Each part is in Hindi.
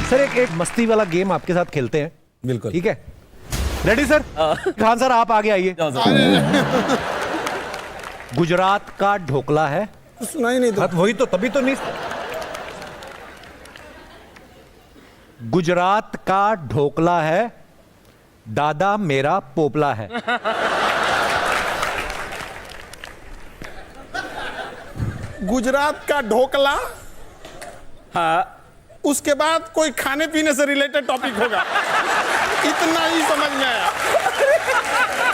सर एक मस्ती वाला गेम आपके साथ खेलते हैं। बिल्कुल ठीक है, रेडी सर? खान सर आप आगे आइए। गुजरात का ढोकला है। सुना ही नहीं था। वही तो, तभी तो नहीं। गुजरात का ढोकला है, दादा मेरा पोपला है। गुजरात का ढोकला, हाँ उसके बाद कोई खाने पीने से रिलेटेड टॉपिक होगा, इतना ही समझ में आया।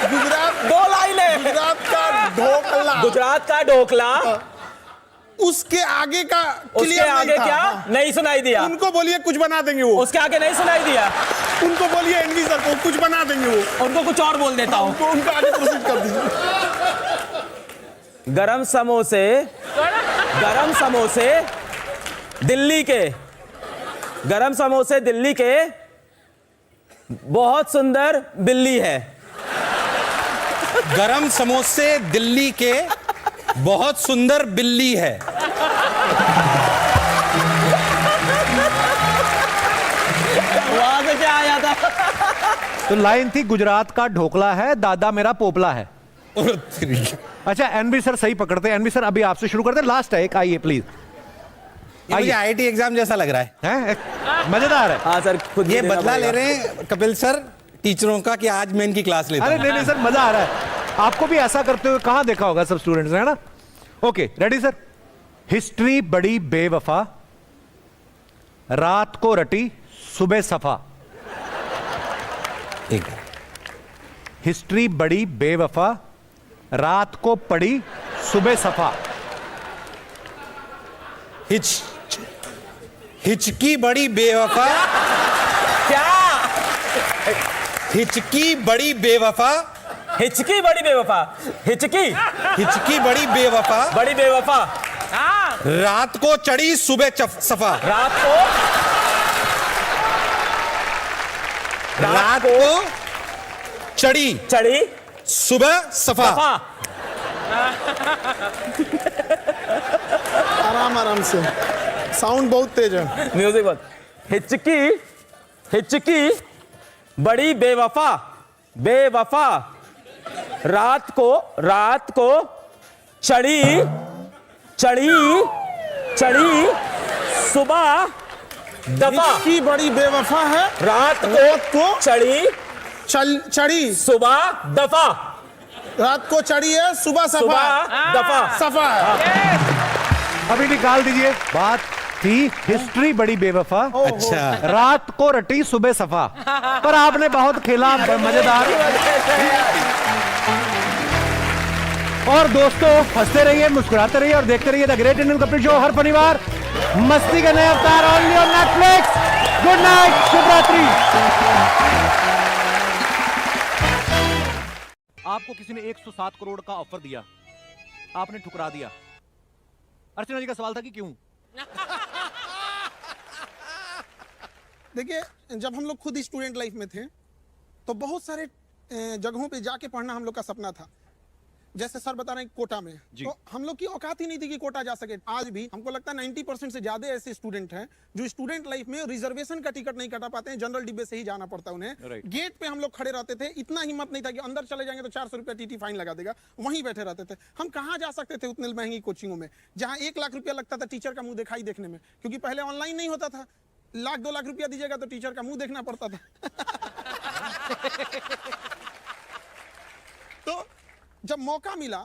गुजरात, दो लाइनें। गुजरात का ढोकला, गुजरात का ढोकला, उसके आगे का उसके क्लियर नहीं आगे था। क्या नहीं सुनाई दिया? उनको बोलिए कुछ बना देंगे वो। उसके आगे नहीं सुनाई दिया? उनको बोलिए एनवी सर को कुछ बना देंगे वो। उनको कुछ और बोल देता हूँ। उनको आगे प्रोसीड कर दीजिए। गरम समोसे, गरम समोसे दिल्ली के, गरम समोसे दिल्ली के, बहुत सुंदर बिल्ली है। गरम समोसे दिल्ली के, बहुत सुंदर बिल्ली है। वहां से क्या आया था? तो लाइन थी गुजरात का ढोकला है, दादा मेरा पोपला है। अच्छा एनबी सर सही पकड़ते हैं। एनबी सर अभी आपसे शुरू करते हैं, लास्ट है एक, आइए प्लीज। मुझे आईआईटी एग्जाम जैसा लग रहा है। मजेदार है। हाँ सर, खुद ये देना बदला पड़ेगा। ले रहे हैं कपिल सर टीचरों का कि आज मैं इनकी क्लास लेता अरे हूं। नहीं नहीं सर, मजा आ रहा है। आपको भी ऐसा करते हुए कहां देखा होगा सब स्टूडेंट्स ने, है ना? Okay ready sir? हिस्ट्री बड़ी बेवफा, रात को रटी सुबह सफा। ठीक है। हिस्ट्री बड़ी बेवफा, रात को पड़ी सुबह सफा। हिचकी बड़ी बेवफा, क्या? हिचकी बड़ी बेवफा, हिचकी बड़ी बेवफा, हिचकी हिचकी बड़ी बेवफा, बड़ी बेवफा, रात को चढ़ी सुबह सफा। रात को चढ़ी चढ़ी सुबह सफा। आराम आराम से, साउंड बहुत तेज है। म्यूजिक बहुत। हिचकी, हिचकी बड़ी बेवफा, बेवफा, रात को चढ़ी, चढ़ी, चढ़ी सुबह दफा। की बड़ी बेवफा है, रात को चढ़ी, चढ़ी, सुबह दफा, रात को चढ़ी है, सुबह सफा, सुबह दफा। सफा है। अभी निकाल दीजिए। बात थी हिस्ट्री बड़ी बेवफा, अच्छा रात को रटी सुबह सफा। पर आपने बहुत खेला, मजेदार। और दोस्तों हंसते रहिए, मुस्कुराते रहिए और देखते रहिए the great Indian Kapil show हर शनिवार मस्ती का नया अवतार only on Netflix. Good night, शुभ रात्रि। आपको किसी ने 107 करोड़ का ऑफर दिया, आपने ठुकरा दिया। अर्चना जी का सवाल था कि क्यों? देखिए, जब हम लोग खुद स्टूडेंट लाइफ में थे तो बहुत सारे जगहों पे जाके पढ़ना हम लोग का सपना था। जैसे सर बता रहे हैं कोटा में, तो हम लोग की औकात ही नहीं थी कि कोटा जा सके। आज भी हमको लगता है 90% से ज्यादा ऐसे स्टूडेंट हैं जो स्टूडेंट लाइफ में रिजर्वेशन का टिकट नहीं कटा पाते हैं, जनरल डिब्बे से ही जाना पड़ता है उन्हें। गेट पे हम लोग खड़े रहते थे, इतना हिम्मत नहीं था कि अंदर चले जाएंगे तो 400 रुपया टीटी फाइन लगा देगा, वहीं बैठे रहते थे। हम कहाँ जा सकते थे उतनी महंगी कोचिंगों में जहाँ 1 लाख रुपया लगता था टीचर का मुंह दिखाई देखने में, क्योंकि पहले ऑनलाइन नहीं होता था। 1-2 लाख रुपया दीजिएगा तो टीचर का मुंह देखना पड़ता था। तो जब मौका मिला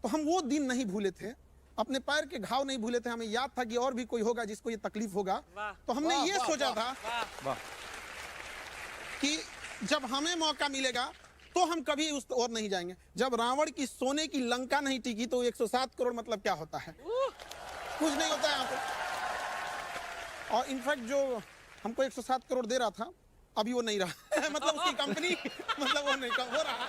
तो हम वो दिन नहीं भूले थे, अपने पैर के घाव नहीं भूले थे। हमें याद था कि और भी कोई होगा जिसको ये तकलीफ होगा। तो हमने ये सोचा था कि जब हमें मौका मिलेगा तो हम कभी उस ओर नहीं जाएंगे। जब रावण की सोने की लंका नहीं टिकी तो 107 करोड़ मतलब क्या होता है? कुछ नहीं होता है यहाँ पे। और इनफैक्ट जो हमको 107 करोड़ दे रहा था अभी वो नहीं रहा। मतलब उसकी कंपनी, मतलब वो नहीं हो रहा।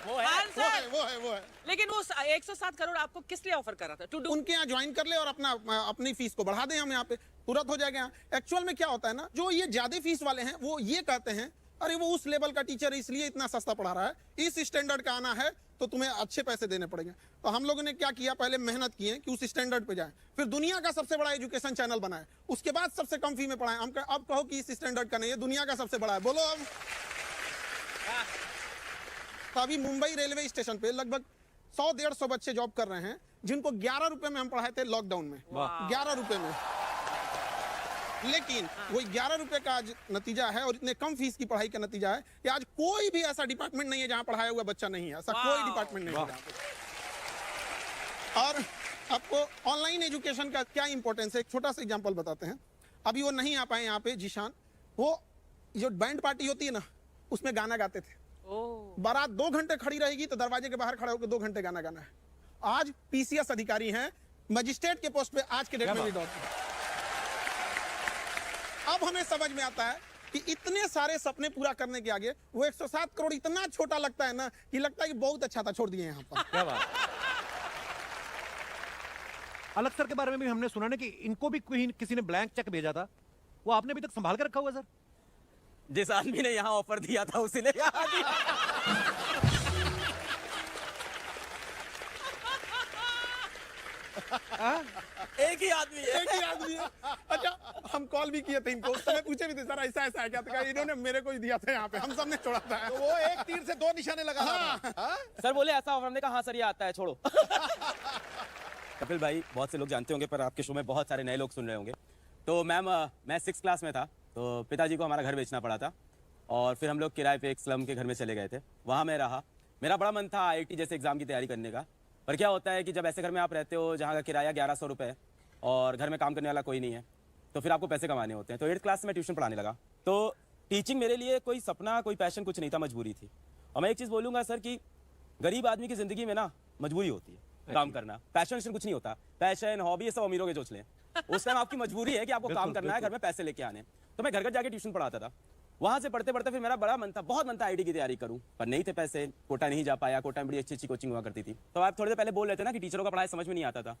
वो है। लेकिन वो 107 करोड़ आपको किस लिए ऑफर कर रहा था? टू डू उनके यहाँ ज्वाइन कर ले और अपनी फीस को बढ़ा दें, हम यहाँ पे तुरंत हो जाएगा। एक्चुअल में क्या होता है ना, जो ये ज्यादा फीस वाले हैं वो ये कहते हैं अरे वो उस लेवल का टीचर है इसलिए इतना सस्ता पढ़ा रहा है, इस स्टैंडर्ड का आना है तो तुम्हें अच्छे पैसे देने पड़ेंगे। तो हम लोगों ने क्या किया, पहले मेहनत किए कि उस स्टैंडर्ड पे जाए, फिर दुनिया का सबसे बड़ा एजुकेशन चैनल बनाए, उसके बाद सबसे कम फी में पढ़ाएं। हम अब कहो कि इस स्टैंडर्ड का नहीं है, दुनिया का सबसे बड़ा है, बोलो अब। तो अभी मुंबई रेलवे स्टेशन पे लगभग 100-150 बच्चे जॉब कर रहे हैं, जिनको 11 रुपए में हम पढ़ाए थे लॉकडाउन में, 11 रुपए में। लेकिन वही 11 रुपए का आज नतीजा है और इतने कम फीस की पढ़ाई का नतीजा है कि आज कोई भी ऐसा डिपार्टमेंट नहीं है जहां पढ़ाया हुआ बच्चा नहीं है, ऐसा कोई डिपार्टमेंट नहीं है जहां पे। और आपको ऑनलाइन एजुकेशन का क्या इंपॉर्टेंस है, एक छोटा सा एग्जांपल बताते हैं। अभी वो नहीं आ पाए यहाँ पे जीशान, वो जो बैंड पार्टी होती है ना, उसमें गाना गाते थे। बारात 2 घंटे खड़ी रहेगी तो दरवाजे के बाहर खड़ा होकर 2 घंटे गाना गाना है। आज पीसीएस अधिकारी हैं, मजिस्ट्रेट के पोस्ट पे आज के डेट में भी दौड़ते हैं। अब हमें समझ में आता है कि इतने सारे सपने पूरा करने के आगे वो 107 करोड़ इतना छोटा लगता है ना कि लगता है कि बहुत अच्छा था, छोड़ दिए यहाँ पर। क्या बात। अलग सर के बारे में भी हमने सुना ना कि इनको भी किसी ने ब्लैंक चेक भेजा था, वो आपने अभी तक संभाल कर रखा हुआ सर? जिस आदमी ने यहाँ ऑफर दिया था उसी ने यहाँ दिया। एक ही आदमी है। एक ही आदमी है। अच्छा, हम कॉल भी किए थे इनको, उस समय पूछे भी थे सर ऐसा ऐसा है क्या, तो कहा इन्होंने मेरे को ही दिया था यहाँ पे, हम सबने छोड़ा था। तो वो एक तीर से 2 निशाने लगा रहा था। सर बोले ऐसा ऑफर, हमने कहा हाँ सर ये आता है, छोड़ो। कपिल भाई बहुत से लोग जानते होंगे, पर आपके शो में बहुत सारे नए लोग सुन रहे होंगे। तो मैम मैं 6th क्लास में था, तो पिताजी को हमारा घर बेचना पड़ा था और फिर हम लोग किराए पे एक स्लम के घर में चले गए थे। वहाँ मैं रहा, मेरा बड़ा मन था IIT जैसे एग्जाम की तैयारी करने का। पर क्या होता है कि जब ऐसे घर में आप रहते हो जहाँ का किराया 1100 रुपये है और घर में काम करने वाला कोई नहीं है, तो फिर आपको पैसे कमाने होते हैं। तो 8th क्लास में ट्यूशन पढ़ाने लगा। तो टीचिंग मेरे लिए कोई सपना, कोई पैशन कुछ नहीं था, मजबूरी थी। और मैं एक चीज़ बोलूँगा सर कि गरीब आदमी की ज़िंदगी में ना मजबूरी होती है काम करना, पैशन कुछ नहीं होता। पैशन, हॉबी ये सब अमीरों के सोच लें। उस टाइम आपकी मजबूरी है कि आपको काम करना है, घर में पैसे लेके आने। तो मैं घर घर जाके ट्यूशन पढ़ाता था। वहां से पढ़ते पढ़ते फिर मेरा बड़ा मन था, बहुत मन था IIT की तैयारी करूं, पर नहीं थे पैसे, कोटा नहीं जा पाया। कोटा में बड़ी अच्छी अच्छी कोचिंग हुआ करती थी। तो आप थोड़ी देर पहले बोल रहे थे ना कि टीचरों का पढ़ाई समझ में नहीं आता था,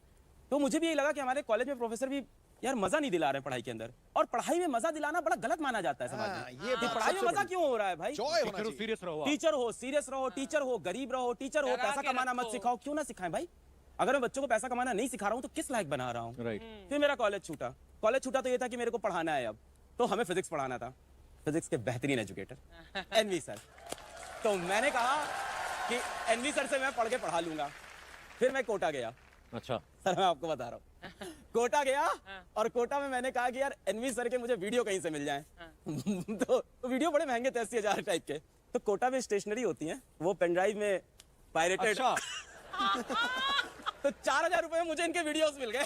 तो मुझे भी यही लगा कि हमारे कॉलेज में प्रोफेसर भी यार मजा नहीं दिला रहे पढ़ाई के अंदर। और पढ़ाई में मजा दिलाना बड़ा गलत माना जाता है समाज में। ये कि पढ़ाई में मजा क्यों हो रहा है भाई? जॉय होना चाहिए। सीरियस रहो। टीचर हो, सीरियस रहो, टीचर हो, गरीब रहो, टीचर हो, पैसा कमाना मत सिखाओ। क्यों ना सिखाएं भाई? अगर मैं बच्चों को पैसा कमाना नहीं सिखा रहा हूं तो किस लायक बना रहा हूं? राइट। फिर मेरा कॉलेज छूटा। कॉलेज छूटा तो ये था कि मेरे को पढ़ाना है अब, तो हमें फिजिक्स पढ़ाना था। फिजिक्स के बेहतरीन एजुकेटर एनवी सर। तो मैंने कहा कि एनवी सर से मैं पढ़ के पढ़ा लूंगा। फिर मैं कोटा गया। अच्छा सर मैं आपको बता रहा हूँ, कोटा गया और कोटा में मैंने कहा कि यार एनवी सर के मुझे वीडियो कहीं से मिल जाएं। तो वीडियो बड़े महंगे थे, 80,000 टाइप के। तो कोटा में स्टेशनरी होती है, वो पेन ड्राइव में पायरेटेड। तो 4,000 रुपए में मुझे इनके वीडियोस मिल गए।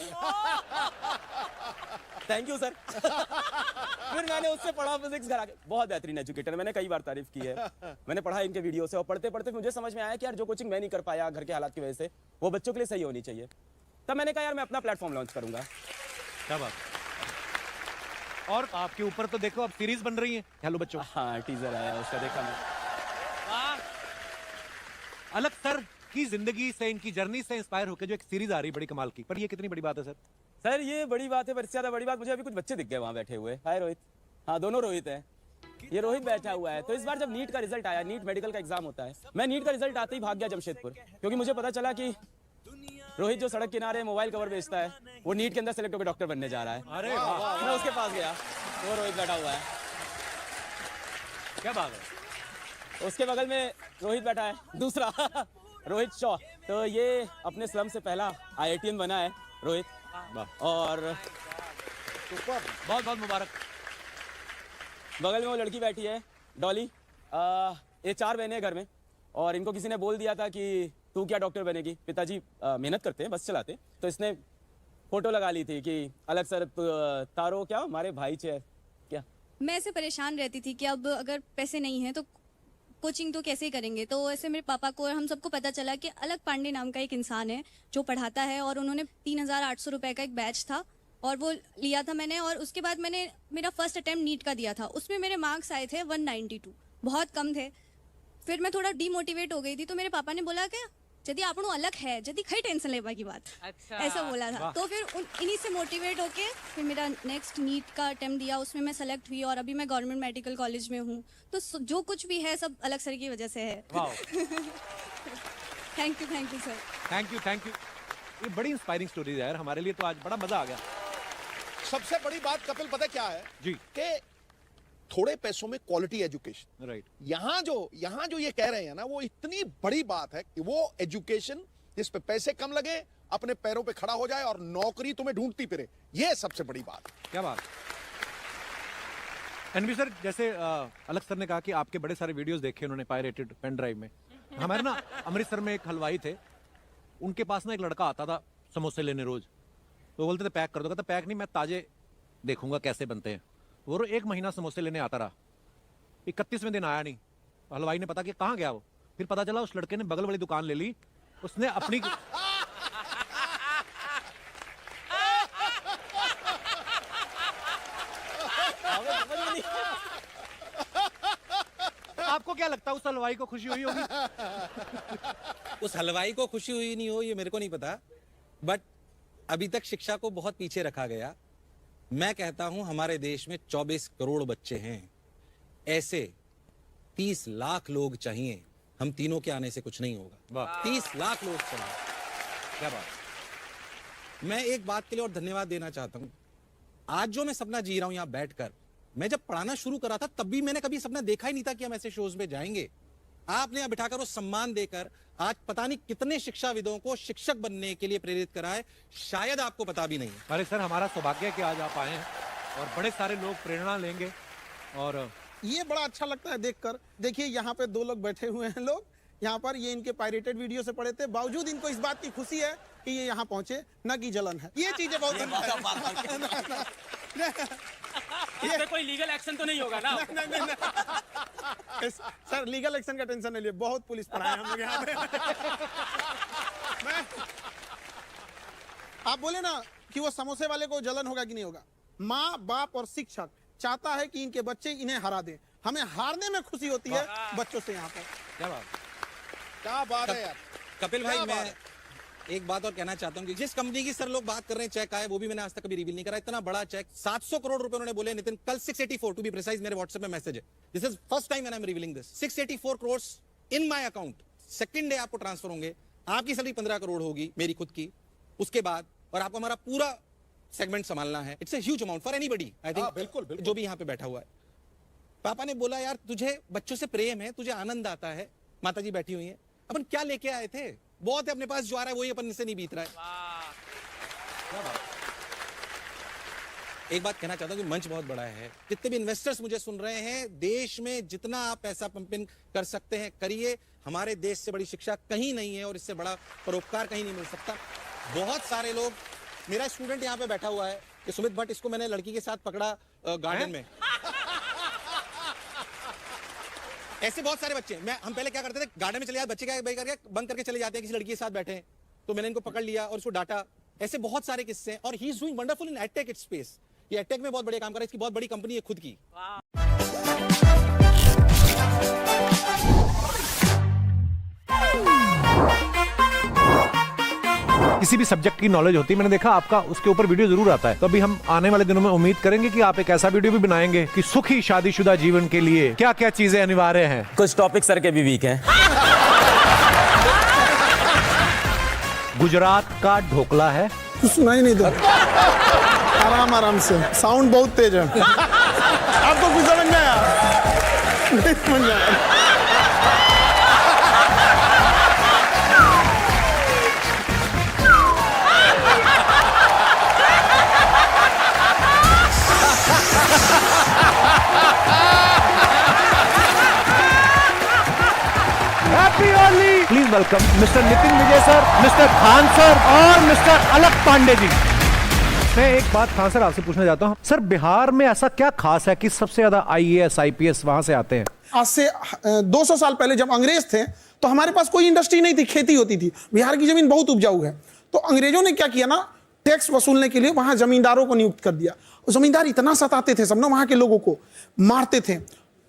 Thank you sir. फिर मैंने उससे पढ़ा फिजिक्स घर आके। बहुत बेहतरीन एजुकेटर, मैंने कई बार तारीफ की है। मैंने पढ़ा इनके वीडियो से और पढ़ते पढ़ते मुझे समझ में आया कि यार जो कोचिंग मैं नहीं कर पाया घर के हालात की वजह से, वो बच्चों के लिए सही होनी चाहिए। तब मैंने कहा यार मैं अपना प्लेटफॉर्म लॉन्च करूंगा। क्या बात। और आपके ऊपर तो देखो अब सीरीज बन रही है हेलो बच्चों। हाँ टीजर आया उसका, देखा मैं। अलग सर की जिंदगी से, इनकी जर्नी से इंस्पायर होकर जो एक सीरीज आ रही है बड़ी कमाल की, पर ये कितनी बड़ी बात है सर? सर ये बड़ी बात है, पर इससे ज्यादा बड़ी बात मुझे अभी कुछ बच्चे दिख गए वहां बैठे हुए। हाय रोहित। हाँ दोनों रोहित हैं। ये रोहित बैठा हुआ है। तो इस बार जब नीट का रिजल्ट आया, नीट मेडिकल का एग्जाम होता है, मैं नीट का रिजल्ट आते ही भाग गया जमशेदपुर, क्योंकि मुझे पता चला कि रोहित जो सड़क किनारे मोबाइल कवर बेचता है, वो नीट के अंदर सेलेक्ट होकर डॉक्टर बनने जा रहा है। अरे वाह, मैं उसके पास गया, वो रोहित बैठा हुआ है। क्या बात है। उसके बगल में रोहित बैठा है दूसरा रोहित शॉ। तो ये अपने स्लम से पहला IITian बना है रोहित। और बहुत बहुत मुबारक। बगल में वो लड़की बैठी है डॉली। ये 4 बहनें हैं घर में, और इनको किसी ने बोल दिया था कि तू क्या डॉक्टर बनेगी। पिताजी मेहनत करते हैं, बस चलाते, तो इसने फोटो लगा ली थी कि अलग सर तारो क्या हमारे भाई चे क्या। मैं ऐसे परेशान रहती थी कि अब अगर पैसे नहीं हैं तो कोचिंग तो कैसे करेंगे। तो ऐसे मेरे पापा को और हम सबको पता चला कि अलग पांडे नाम का एक इंसान है जो पढ़ाता है, और उन्होंने 3,800 रुपए का एक बैच था और वो लिया था मैंने। और उसके बाद मैंने मेरा फर्स्ट अटेम्प्ट नीट का दिया था, उसमें मेरे मार्क्स आए थे 192, बहुत कम थे। फिर मैं थोड़ा डीमोटिवेट हो गई थी, तो मेरे पापा ने बोला कि यदि आपनो अलग है, यदि खई टेंशन लेवा की बात, अच्छा। ऐसा बोला था। तो फिर इन्हीं से मोटिवेट होके फिर मेरा नेक्स्ट नीट का अटेम्प्ट दिया, उसमें मैं सेलेक्ट हुई और अभी मैं गवर्नमेंट मेडिकल कॉलेज में हूँ। तो जो कुछ भी है सब अलग सर की वजह से है। Thank you sir. Thank you. ये बड़ी इंस्पायरिंग स्टोरी है यार, हमारे लिए तो आज बड़ा मजा आ गया। सबसे बड़ी बात कपिल पता क्या है जी। कि थोड़े पैसों में क्वालिटी एजुकेशन। राइट। यहाँ जो ये कह रहे हैं ना, वो इतनी बड़ी बात है कि वो एजुकेशन जिस पे पैसे कम लगे, अपने पैरों पे खड़ा हो जाए और नौकरी तुम्हें ढूंढती फिरे, ये सबसे बड़ी बात। क्या बात। एनवी सर, जैसे अलग सर ने कहा कि आपके बड़े सारे वीडियोस देखे उन्होंने पायरेटेड पेन ड्राइव में। हमारे ना अमृतसर में एक हलवाई थे, उनके पास ना एक लड़का आता था समोसे लेने रोज, तो बोलते थे पैक कर दो, कहता पैक नहीं, मैं ताजे देखूंगा कैसे बनते हैं। वो 1 महीना समोसे लेने आता रहा, 31वें दिन आया नहीं। हलवाई ने पता कि कहाँ गया वो, फिर पता चला उस लड़के ने बगल वाली दुकान ले ली, उसने अपनी आपको क्या लगता है उस हलवाई को खुशी हुई होगी? उस हलवाई को खुशी हुई नहीं हो ये मेरे को नहीं पता, बट अभी तक शिक्षा को बहुत पीछे रखा गया। मैं कहता हूं हमारे देश में 24 करोड़ बच्चे हैं, ऐसे 30 लाख लोग चाहिए। हम तीनों के आने से कुछ नहीं होगा। 30 लाख लोग चाहिए। क्या बात। मैं एक बात के लिए और धन्यवाद देना चाहता हूं। आज जो मैं सपना जी रहा हूं यहां बैठकर, मैं जब पढ़ाना शुरू करा था तब भी मैंने कभी सपना देखा ही नहीं था कि हम ऐसे शोज में जाएंगे। आपने यहां बिठाकर वो सम्मान देकर आज पता नहीं कितने शिक्षाविदों को शिक्षक बनने के लिए प्रेरित करा है, शायद आपको पता भी नहीं है। अरे सर, हमारा सौभाग्य है कि आज आप आए हैं और बड़े सारे लोग प्रेरणा लेंगे। और ये बड़ा अच्छा लगता है देखकर। देखिए यहाँ पे 2 लोग बैठे हुए हैं, लोग यहाँ पर, ये इनके पायरेटेड वीडियो से पढ़े थे, बावजूद इनको इस बात की खुशी है कि ये यहाँ पहुंचे, न कि जलन है। ये चीजें बहुत इस पे कोई लीगल एक्शन तो नहीं होगा ना? सर लीगल एक्शन का टेंशन नहीं लिए, बहुत पुलिस पढ़ा है हम लोग यहाँ पे। आप बोले ना कि वो समोसे वाले को जलन होगा कि नहीं होगा। माँ बाप और शिक्षक चाहता है कि इनके बच्चे इन्हें हरा दें, हमें हारने में खुशी होती है बच्चों से। यहाँ पर क्या बात है यार। कपिल भाई, क्या बात मैं है? एक बात और कहना चाहता हूं कि जिस कंपनी की सर लोग बात कर रहे हैं चेक आए, वो भी मैंने आज तक कभी रिवील नहीं करा। इतना बड़ा चेक 700 करोड़ रुपए उन्होंने बोले नितिन, कल 684 टू बी प्रिसाइज मेरे व्हाट्सएप में मैसेज है। This is first time when I am revealing this. 684 crore in my account, second day आपको ट्रांसफर होंगे। आपकी सैलरी 15 करोड़ होगी मेरी खुद की, उसके बाद और आपको हमारा पूरा सेगमेंट संभालना है। It's a huge amount for anybody, I think. बिल्कुल। जो भी यहाँ पे बैठा हुआ है। पापा ने बोला यार तुझे बच्चों से प्रेम है, तुझे आनंद आता है। माता जी बैठी हुई है, अपन क्या लेके आए थे, बहुत है अपने पास, जो आ रहा है वही अपन से नहीं बीत रहा है। एक बात कहना चाहता हूं कि मंच बहुत बड़ा है, जितने भी इन्वेस्टर्स मुझे सुन रहे हैं, देश में जितना आप पैसा पंपिंग कर सकते हैं करिए। हमारे देश से बड़ी शिक्षा कहीं नहीं है और इससे बड़ा परोपकार कहीं नहीं मिल सकता। बहुत सारे लोग, मेरा स्टूडेंट यहाँ पे बैठा हुआ है कि सुमित भट्ट, इसको मैंने लड़की के साथ पकड़ा गार्डन में। ऐसे बहुत सारे बच्चे, हम पहले क्या करते थे, गार्डन में चले जाते, बच्चे क्या करके बंद करके चले जाते हैं, किसी लड़की के साथ बैठे हैं, तो मैंने इनको पकड़ लिया और उसको डांटा। ऐसे बहुत सारे किस्से हैं और he is doing wonderful in edtech space. ये एडटेक में बहुत बड़े काम कर रहा है, इसकी बहुत बड़ी कंपनी है खुद की। किसी भी सब्जेक्ट की नॉलेज होती है, मैंने देखा आपका उसके ऊपर वीडियो जरूर आता है। तो अभी हम आने वाले दिनों में उम्मीद करेंगे कि आप एक ऐसा वीडियो भी बनाएंगे कि सुखी शादीशुदा जीवन के लिए क्या क्या चीजें अनिवार्य हैं। कुछ टॉपिक सर के भी वीक हैं। गुजरात का ढोकला है। सुनाई नहीं दो, आराम आराम से, साउंड बहुत तेज है। आपको कुछ समझ में आया? नहीं समझ में आया। Please welcome mister Nitin Vijay sir, mister Khan sir और मिस्टर अलक पांडे जी। मैं एक बात खान सर आपसे पूछना चाहता हूँ, सर बिहार में ऐसा क्या खास है कि सबसे ज्यादा IAS IPS वहां से आते हैं? आज से 200 साल पहले जब अंग्रेज थे तो हमारे पास कोई इंडस्ट्री नहीं थी, खेती होती थी। बिहार की जमीन बहुत उपजाऊ है, तो अंग्रेजों ने क्या किया ना, टैक्स वसूलने के लिए वहां जमींदारों को नियुक्त कर दिया। जमींदार इतना सताते थे, सबने वहां के लोगों को मारते थे,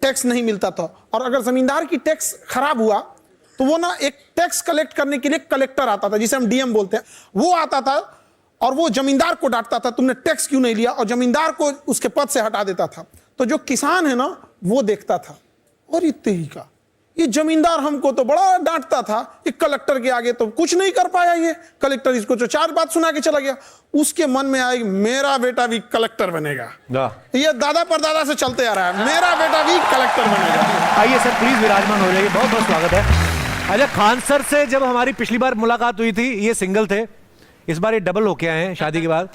टैक्स नहीं मिलता था। और अगर जमींदार की टैक्स खराब हुआ तो वो ना एक टैक्स कलेक्ट करने के लिए कलेक्टर आता था, जिसे हम DM बोलते हैं, वो आता था और वो जमींदार को डांटता था, तुमने टैक्स क्यों नहीं लिया, और जमींदार को उसके पद से हटा देता था। तो जो किसान है ना वो देखता था और इतने ही का ये जमींदार हमको तो बड़ा डांटता था, ये कलेक्टर के आगे तो कुछ नहीं कर पाया, ये कलेक्टर इसको तो 4 बात सुना के चला गया। उसके मन में आई मेरा बेटा भी कलेक्टर बनेगा। ये दादा परदादा से चलते आ रहा है, मेरा बेटा भी कलेक्टर बनेगा। आइए सर प्लीज विराजमान हो जाइए, बहुत बहुत स्वागत है। अच्छा, खान सर से जब हमारी पिछली बार मुलाकात हुई थी ये सिंगल थे, इस बार ये डबल होके आए हैं शादी के बाद।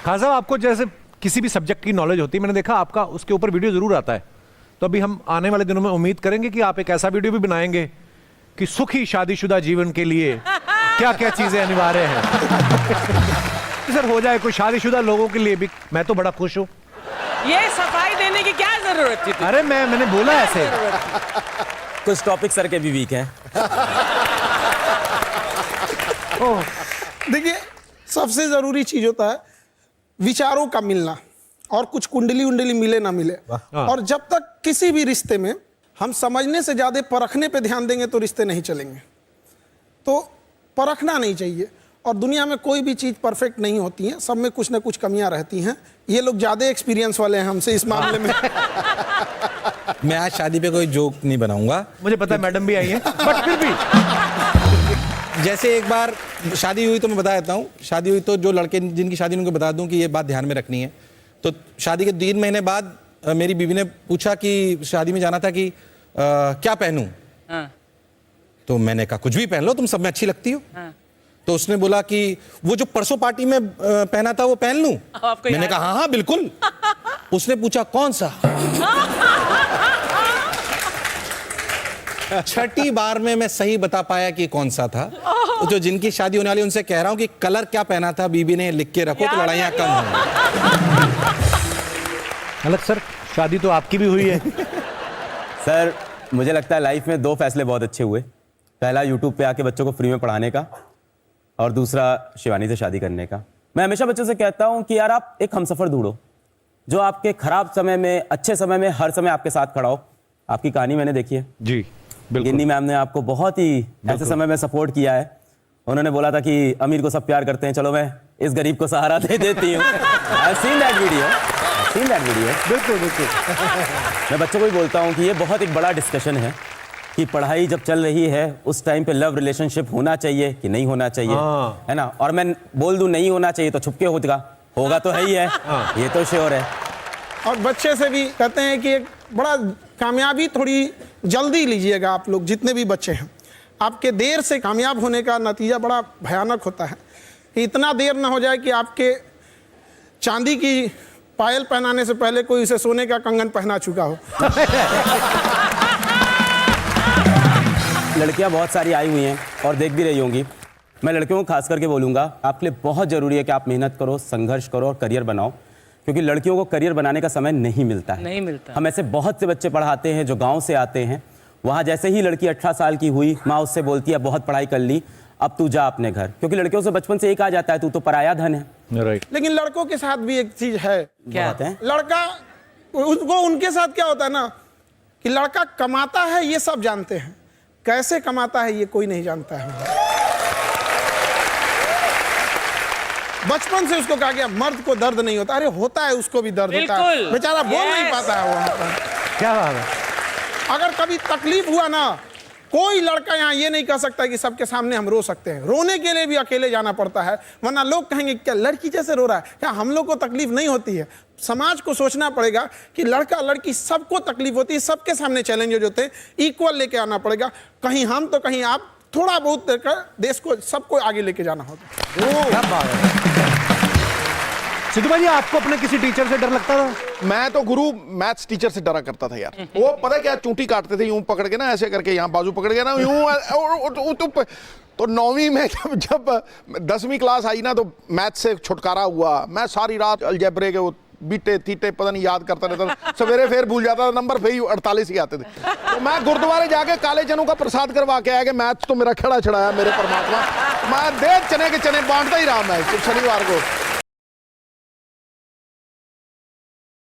खान साहब, आपको जैसे किसी भी सब्जेक्ट की नॉलेज होती है, मैंने देखा आपका उसके ऊपर वीडियो जरूर आता है, तो अभी हम आने वाले दिनों में उम्मीद करेंगे कि आप एक ऐसा वीडियो भी बनाएंगे कि सुखी शादीशुदा जीवन के लिए क्या क्या चीजें अनिवार्य हैं। सर हो जाए कुछ शादीशुदा लोगों के लिए भी, मैं तो बड़ा खुश हूँ। ये सफाई देने की क्या जरूरत थी? अरे मैंने बोला ऐसे। कुछ टॉपिक सर के भी वीक हैं। देखिए, सबसे जरूरी चीज होता है विचारों का मिलना, और कुछ कुंडली उंडली मिले ना मिले। और जब तक किसी भी रिश्ते में हम समझने से ज्यादा परखने पे ध्यान देंगे तो रिश्ते नहीं चलेंगे। तो परखना नहीं चाहिए, और दुनिया में कोई भी चीज परफेक्ट नहीं होती है, सब में कुछ ना कुछ कमियां रहती हैं। ये लोग ज्यादा एक्सपीरियंस वाले हैं हमसे इस मामले में। मैं आज शादी पे कोई जोक नहीं बनाऊंगा, मुझे पता है मैडम भी आई है, बट फिर भी जैसे एक बार शादी हुई तो मैं बता देता हूँ। शादी हुई तो जो लड़के जिनकी शादी उनको बता दूं कि ये बात ध्यान में रखनी है। तो शादी के 3 महीने बाद मेरी बीवी ने पूछा कि शादी में जाना था कि क्या पहनूं। तो मैंने कहा कुछ भी पहन लो, तुम सब में अच्छी लगती हो। तो उसने बोला कि वो जो परसों पार्टी में पहना था वो पहन लूं। मैंने कहा हाँ हाँ बिल्कुल। उसने पूछा कौन सा। 6ठी बार में मैं सही बता पाया कि कौन सा था। तो जो जिनकी शादी होने वाली उनसे कह रहा हूं कि कलर क्या पहना था बीबी ने लिख के रखो तो लड़ाइयां कम होंगी। अलग सर, शादी तो आपकी भी हुई है। सर मुझे लगता है लाइफ में 2 फैसले बहुत अच्छे हुए। पहला यूट्यूब पे आके बच्चों को फ्री में पढ़ाने का, और दूसरा शिवानी से शादी करने का। मैं हमेशा बच्चों से कहता हूं कि यार आप एक हमसफर ढूंढो जो आपके खराब समय में, अच्छे समय में, हर समय आपके साथ खड़ा हो। आपकी कहानी मैंने देखी है जी, गिन्नी मैम ने आपको बहुत ही ऐसे समय में सपोर्ट किया है। उन्होंने बोला था कि अमीर को सब प्यार करते हैं, चलो मैं इस गरीब को सहारा दे देती हूँ। I've seen that video। बिल्कुल बिल्कुल। मैं बच्चों को भी बोलता हूँ कि ये बहुत एक बड़ा डिस्कशन है कि पढ़ाई जब चल रही है उस टाइम पे लव रिलेशनशिप होना चाहिए कि नहीं होना चाहिए, है ना। और मैं बोल दूं नहीं होना चाहिए तो छुपके होगा तो है ही है, ये तो श्योर है। और बच्चे से भी कहते हैं कि एक बड़ा कामयाबी थोड़ी जल्दी लीजिएगा। आप लोग जितने भी बच्चे हैं, आपके देर से कामयाब होने का नतीजा बड़ा भयानक होता है। कि इतना देर ना हो जाए कि आपके चांदी की पायल पहनाने से पहले कोई उसे सोने का कंगन पहना चुका हो। लड़कियां बहुत सारी आई हुई हैं और देख भी रही होंगी। मैं लड़कियों को खास करके बोलूँगा, आपके लिए बहुत ज़रूरी है कि आप मेहनत करो, संघर्ष करो और करियर बनाओ, क्योंकि लड़कियों को करियर बनाने का समय नहीं मिलता है। नहीं मिलता। हम ऐसे बहुत से बच्चे पढ़ाते हैं जो गांव से आते हैं। वहाँ जैसे ही लड़की 18 साल की हुई, माँ उससे बोलती है बहुत पढ़ाई कर ली, अब तू जा अपने घर, क्योंकि लड़कियों से बचपन से एक आ जाता है तू तो पराया धन है। राइट। लेकिन लड़कों के साथ भी एक चीज है। क्या है? लड़का उसको, उनके साथ क्या होता है ना कि लड़का कमाता है ये सब जानते हैं, कैसे कमाता है ये कोई नहीं जानता है। बचपन से उसको कहा गया मर्द को दर्द नहीं होता। अरे होता है, उसको भी दर्द होता है, बेचारा बोल नहीं पाता है वहां पर। क्या बात है। अगर कभी तकलीफ हुआ ना, कोई लड़का यहाँ ये नहीं कह सकता कि सबके सामने हम रो सकते हैं। रोने के लिए भी अकेले जाना पड़ता है, वरना लोग कहेंगे क्या लड़की जैसे रो रहा है, क्या हम लोग को तकलीफ नहीं होती है। समाज को सोचना पड़ेगा कि लड़का लड़की सबको तकलीफ होती है, सबके सामने चैलेंजेस होते हैं, इक्वल लेके आना पड़ेगा। कहीं हम तो कहीं आप, थोड़ा बहुत देकर देश को, सबको आगे लेके जाना होगा। सिद्धू भाई, आपको अपने किसी टीचर से डर लगता था? मैं तो गुरु मैथ्स टीचर से डरा करता था यार। वो पता है क्या, चूंटी काटते थे यूं पकड़ के ना, ऐसे करके यहाँ बाजू पकड़ के ना यूं। तो 9वीं में जब 10वीं क्लास आई ना, तो मैथ्स से छुटकारा हुआ। मैं सारी रात अलजेब्रे के वो बीटे तीटे पता नहीं याद करता रहता था, सवेरे फिर भूल जाता था, नंबर फिर 48 ही आते थे। तो मैं गुरुद्वारे जाके काले चनों का प्रसाद करवा के आया कि मैथ्स तो मेरा खड़ा छड़ाया मेरे परमात्मा। मैं दे चने के चने बांटता ही रहा मैं शनिवार को।